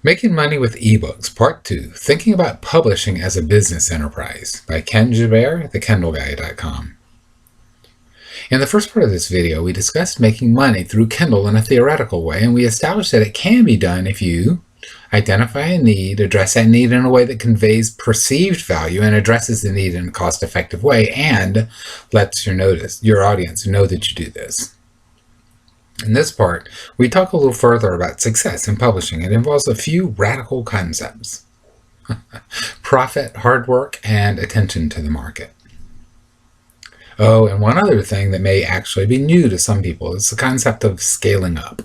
Making Money with eBooks, Part 2, Thinking About Publishing as a Business Enterprise by Ken Joubert, thekindleguy.com. In the first part of this video, we discussed making money through Kindle in a theoretical way, and we established that it can be done if you identify a need, address that need in a way that conveys perceived value and addresses the need in a cost-effective way, and lets your audience know that you do this. In this part, we talk a little further about success in publishing. It involves a few radical concepts: profit, hard work, and attention to the market. Oh, and one other thing that may actually be new to some people is the concept of scaling up.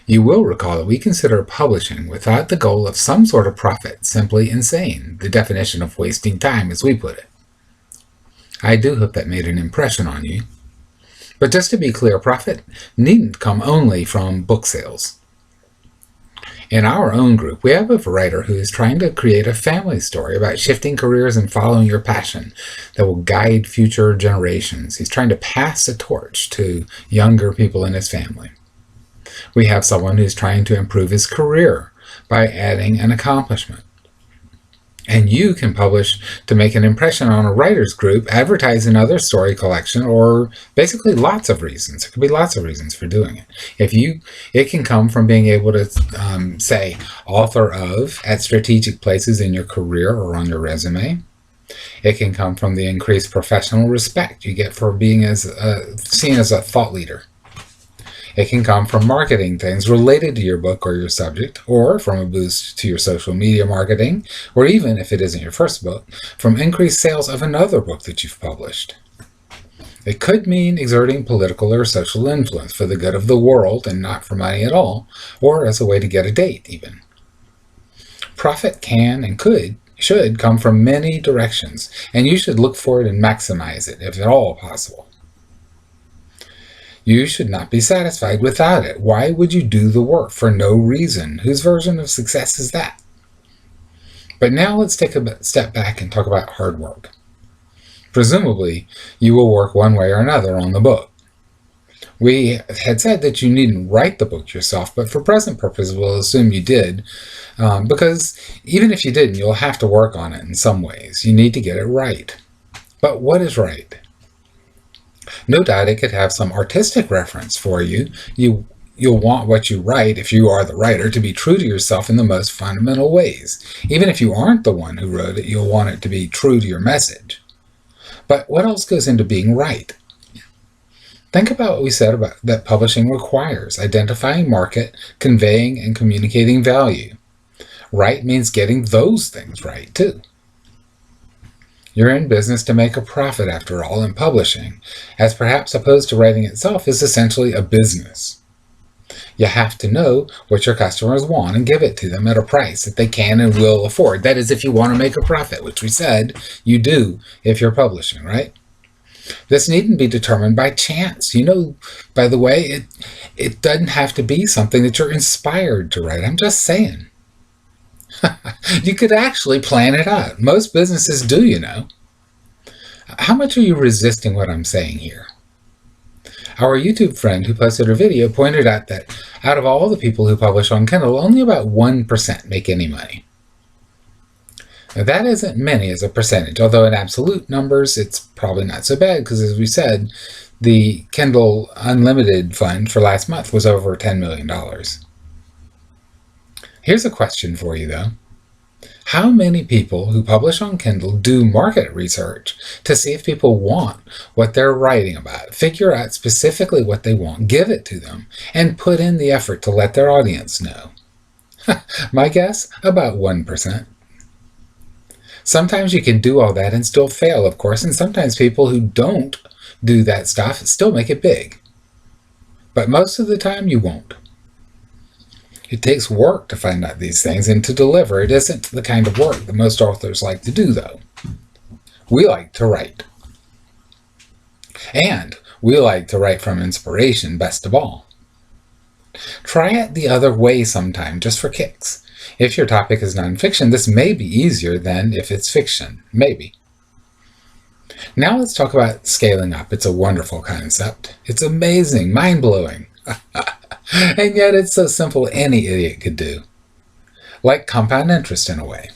You will recall that we consider publishing without the goal of some sort of profit simply insane, the definition of wasting time as we put it. I do hope that made an impression on you. But just to be clear, profit needn't come only from book sales. In our own group, we have a writer who is trying to create a family story about shifting careers and following your passion that will guide future generations. He's trying to pass the torch to younger people in his family. We have someone who's trying to improve his career by adding an accomplishment. And you can publish to make an impression on a writer's group, advertise another story collection, or basically lots of reasons. There could be lots of reasons for doing it. It can come from being able to say author of at strategic places in your career or on your resume. It can come from the increased professional respect you get for being seen as a thought leader. It can come from marketing things related to your book or your subject, or from a boost to your social media marketing, or even, if it isn't your first book, from increased sales of another book that you've published. It could mean exerting political or social influence for the good of the world and not for money at all, or as a way to get a date, even. Profit can and should come from many directions, and you should look for it and maximize it, if at all possible. You should not be satisfied without it. Why would you do the work for no reason? Whose version of success is that? But now let's take a step back and talk about hard work. Presumably, you will work one way or another on the book. We had said that you needn't write the book yourself, but for present purposes, we'll assume you did, because even if you didn't, you'll have to work on it in some ways. You need to get it right. But what is right? No doubt it could have some artistic reference for you. You'll want what you write, if you are the writer, to be true to yourself in the most fundamental ways. Even if you aren't the one who wrote it, you'll want it to be true to your message. But what else goes into being right? Think about what we said about that publishing requires: identifying market, conveying and communicating value. Right means getting those things right, too. You're in business to make a profit, after all, and publishing, as perhaps opposed to writing itself, is essentially a business. You have to know what your customers want and give it to them at a price that they can and will afford. That is, if you want to make a profit, which we said you do if you're publishing, right? This needn't be determined by chance. By the way, it doesn't have to be something that you're inspired to write. I'm just saying. You could actually plan it out. Most businesses do, How much are you resisting what I'm saying here? Our YouTube friend who posted a video pointed out that out of all the people who publish on Kindle, only about 1% make any money. Now, that isn't many as a percentage, although in absolute numbers, it's probably not so bad, because as we said, the Kindle Unlimited fund for last month was over $10 million. Here's a question for you, though. How many people who publish on Kindle do market research to see if people want what they're writing about, figure out specifically what they want, give it to them, and put in the effort to let their audience know? My guess, about 1%. Sometimes you can do all that and still fail, of course, and sometimes people who don't do that stuff still make it big. But most of the time, you won't. It takes work to find out these things and to deliver. It isn't the kind of work that most authors like to do, though. We like to write. And we like to write from inspiration, best of all. Try it the other way sometime, just for kicks. If your topic is nonfiction, this may be easier than if it's fiction. Maybe. Now let's talk about scaling up. It's a wonderful concept. It's amazing, mind-blowing. And yet it's so simple any idiot could do. Like compound interest in a way.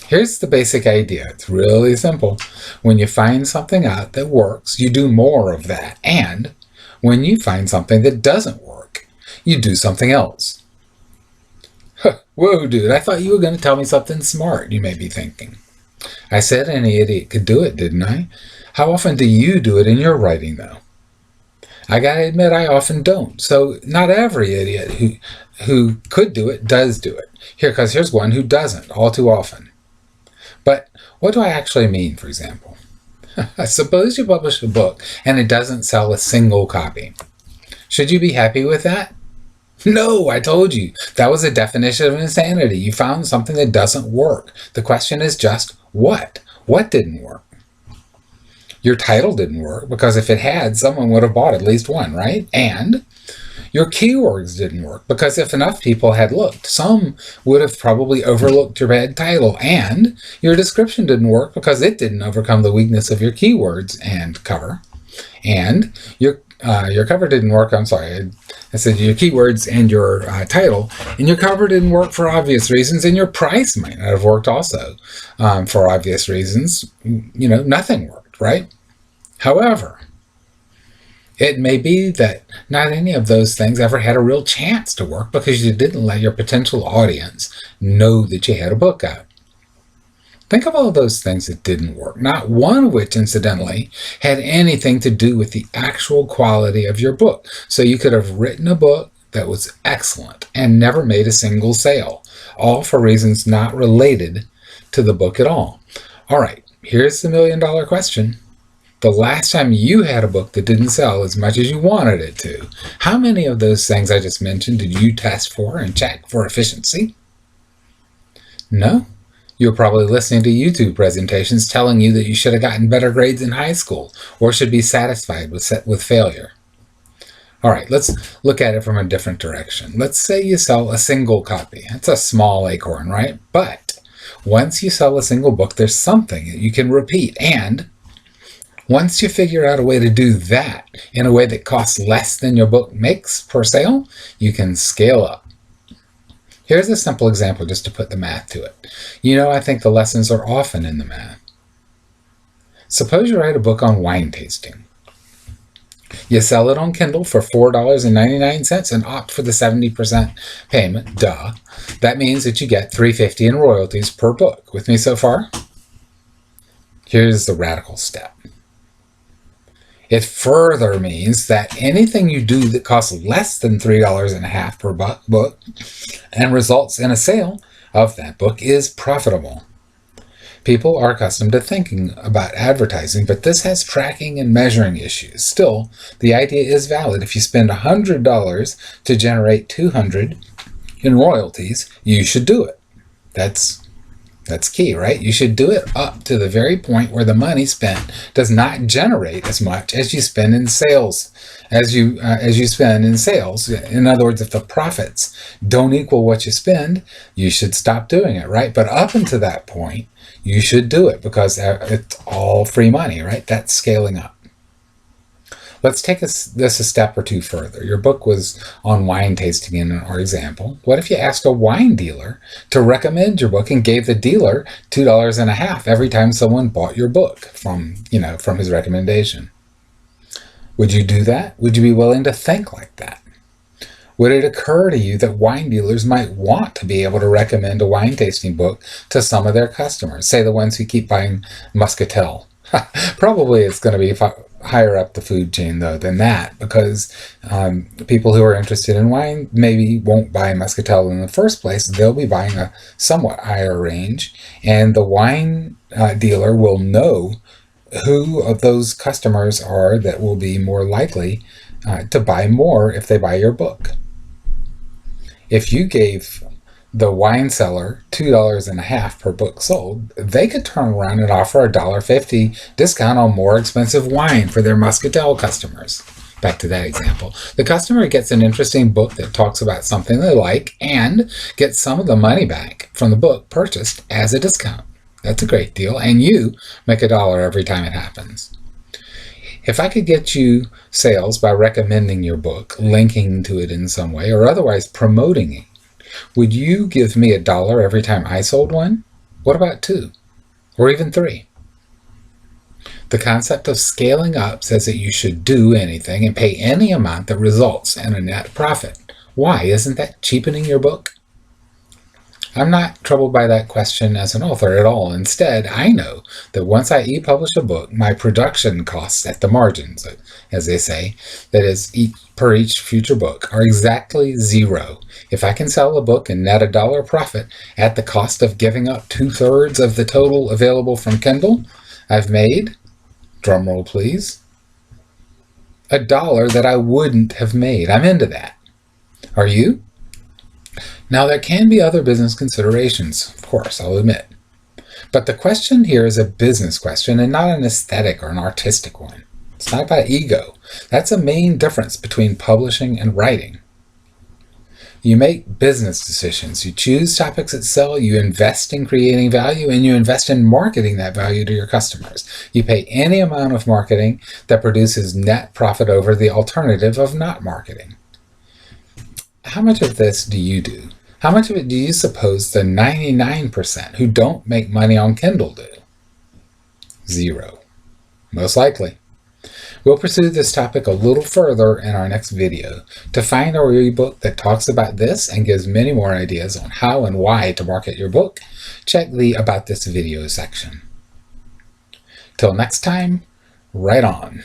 Here's the basic idea. It's really simple. When you find something out that works, you do more of that. And when you find something that doesn't work, you do something else. Whoa, dude, I thought you were going to tell me something smart, you may be thinking. I said any idiot could do it, didn't I? How often do you do it in your writing, though? I gotta admit, I often don't. So not every idiot who could do it does do it. Here's one who doesn't, all too often. But what do I actually mean, for example? Suppose you publish a book and it doesn't sell a single copy. Should you be happy with that? No, I told you. That was a definition of insanity. You found something that doesn't work. The question is just what? What didn't work? Your title didn't work because if it had, someone would have bought at least one, right? And your keywords didn't work because if enough people had looked, some would have probably overlooked your bad title. And your description didn't work because it didn't overcome the weakness of your keywords and cover. And your cover didn't work. I'm sorry. I said your keywords and your title. And your cover didn't work for obvious reasons. And your price might not have worked also for obvious reasons. Nothing worked. Right? However, it may be that not any of those things ever had a real chance to work because you didn't let your potential audience know that you had a book out. Think of all those things that didn't work, not one of which, incidentally, had anything to do with the actual quality of your book. So you could have written a book that was excellent and never made a single sale, all for reasons not related to the book at all. All right. Here's the million-dollar question. The last time you had a book that didn't sell as much as you wanted it to, how many of those things I just mentioned did you test for and check for efficiency? No. You were probably listening to YouTube presentations telling you that you should have gotten better grades in high school or should be satisfied with failure. All right, let's look at it from a different direction. Let's say you sell a single copy. That's a small acorn, right? But once you sell a single book, there's something that you can repeat. And once you figure out a way to do that in a way that costs less than your book makes per sale, you can scale up. Here's a simple example just to put the math to it. I think the lessons are often in the math. Suppose you write a book on wine tasting. You sell it on Kindle for $4.99 and opt for the 70% payment. Duh. That means that you get $3.50 in royalties per book. With me so far? Here's the radical step. It further means that anything you do that costs less than $3.50 per book and results in a sale of that book is profitable. People are accustomed to thinking about advertising, but this has tracking and measuring issues. Still, the idea is valid. If you spend $100 to generate $200 in royalties, you should do it. That's key, right? You should do it up to the very point where the money spent does not generate as much as you spend in sales. As you spend in sales. In other words, if the profits don't equal what you spend, you should stop doing it, right? But up until that point, you should do it because it's all free money, right? That's scaling up. Let's take this a step or two further. Your book was on wine tasting in our example. What if you asked a wine dealer to recommend your book and gave the dealer $2.50 every time someone bought your book from his recommendation? Would you do that? Would you be willing to think like that? Would it occur to you that wine dealers might want to be able to recommend a wine tasting book to some of their customers, say the ones who keep buying Muscatel? Probably it's going to be higher up the food chain, though, than that, because people who are interested in wine maybe won't buy Muscatel in the first place. They'll be buying a somewhat higher range, and the wine dealer will know who of those customers are that will be more likely to buy more if they buy your book. If you gave the wine seller $2.50 per book sold, they could turn around and offer a $1.50 discount on more expensive wine for their Muscatel customers. Back to that example. The customer gets an interesting book that talks about something they like and gets some of the money back from the book purchased as a discount. That's a great deal, and you make $1 every time it happens. If I could get you sales by recommending your book, linking to it in some way, or otherwise promoting it, would you give me $1 every time I sold one? What about 2? Or even 3? The concept of scaling up says that you should do anything and pay any amount that results in a net profit. Why? Isn't that cheapening your book? I'm not troubled by that question as an author at all. Instead, I know that once I e-publish a book, my production costs at the margins, as they say, that is, per each future book, are exactly 0. If I can sell a book and net $1 profit at the cost of giving up 2/3 of the total available from Kindle, I've made, drumroll please, $1 that I wouldn't have made. I'm into that. Are you? Now, there can be other business considerations, of course, I'll admit. But the question here is a business question and not an aesthetic or an artistic one. It's not about ego. That's a main difference between publishing and writing. You make business decisions. You choose topics that sell, you invest in creating value, and you invest in marketing that value to your customers. You pay any amount of marketing that produces net profit over the alternative of not marketing. How much of this do you do? How much of it do you suppose the 99% who don't make money on Kindle do? 0. Most likely. We'll pursue this topic a little further in our next video. To find our ebook that talks about this and gives many more ideas on how and why to market your book, check the About This Video section. Till next time, write on.